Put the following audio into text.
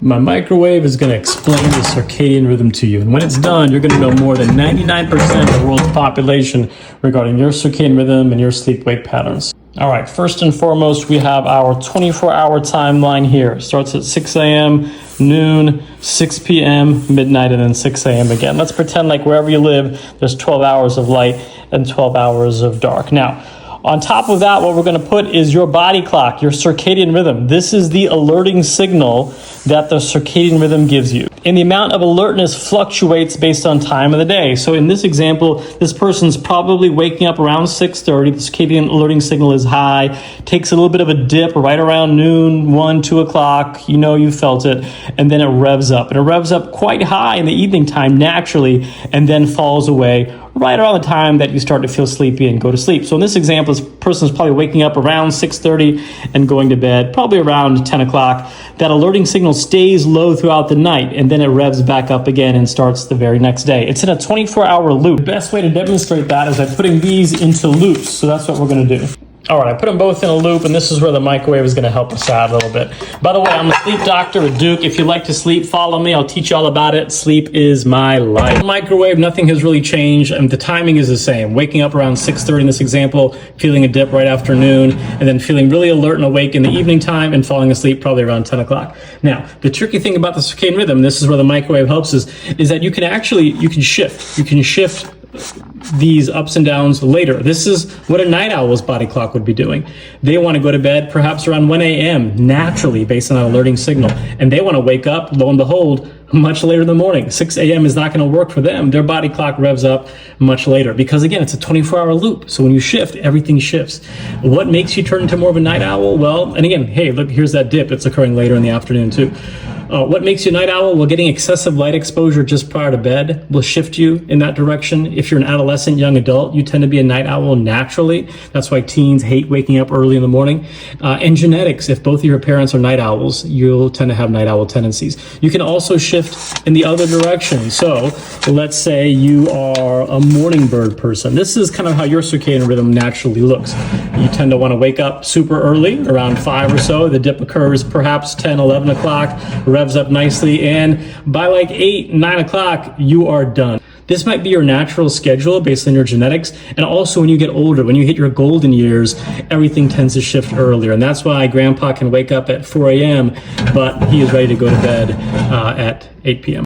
My microwave is going to explain the circadian rhythm to you. And when it's done, you're going to know more than 99% of the world's population regarding your circadian rhythm and your sleep-wake patterns. All right, first and foremost, we have our 24-hour timeline here. It starts at 6 a.m., noon, 6 p.m., midnight, and then 6 a.m. again. Let's pretend like wherever you live, there's 12 hours of light and 12 hours of dark. Now, on top of that, what we're going to put is your body clock, your circadian rhythm. This is the alerting signal that the circadian rhythm gives you. And the amount of alertness fluctuates based on time of the day. So in this example, this person's probably waking up around 6:30. The circadian alerting signal is high, takes a little bit of a dip right around noon, 1, 2 o'clock. You know you felt it. And then it revs up. And it revs up quite high in the evening time naturally, and then falls away right around the time that you start to feel sleepy and go to sleep. So in this example, this person is probably waking up around 6:30 and going to bed probably around 10 o'clock. That alerting signal stays low throughout the night, and then it revs back up again and starts the very next day. It's in a 24-hour loop. The best way to demonstrate that is by putting these into loops. So that's what we're going to do. All right, I put them both in a loop, and this is where the microwave is going to help us out a little bit. By the way, I'm a sleep doctor at Duke. If you like to sleep, follow me. I'll teach you all about it. Sleep is my life. Microwave, nothing has really changed, and the timing is the same. Waking up around 6:30 in this example, feeling a dip right after noon, and then feeling really alert and awake in the evening time, and falling asleep probably around 10 o'clock. Now, the tricky thing about the circadian rhythm, this is where the microwave helps us, is that you can shift. You can shift these ups and downs later. This is what a night owl's body clock would be doing. They want to go to bed perhaps around 1 a.m. naturally based on an alerting signal. And they want to wake up, lo and behold, much later in the morning. 6 a.m. is not going to work for them. Their body clock revs up much later because, again, it's a 24-hour loop. So when you shift, everything shifts. What makes you turn into more of a night owl? Well, and again, hey, look, here's that dip. It's occurring later in the afternoon too. What makes you a night owl? Well, getting excessive light exposure just prior to bed will shift you in that direction. If you're an adolescent, young adult, you tend to be a night owl naturally. That's why teens hate waking up early in the morning. And genetics, if both of your parents are night owls, you'll tend to have night owl tendencies. You can also shift in the other direction. So let's say you are a morning bird person. This is kind of how your circadian rhythm naturally looks. You tend to want to wake up super early, around 5 or so. The dip occurs perhaps 10, 11 o'clock, revs up nicely, and by like 8, 9 o'clock, you are done. This might be your natural schedule based on your genetics, and also when you get older, when you hit your golden years, everything tends to shift earlier, and that's why Grandpa can wake up at 4 a.m., but he is ready to go to bed at 8 p.m.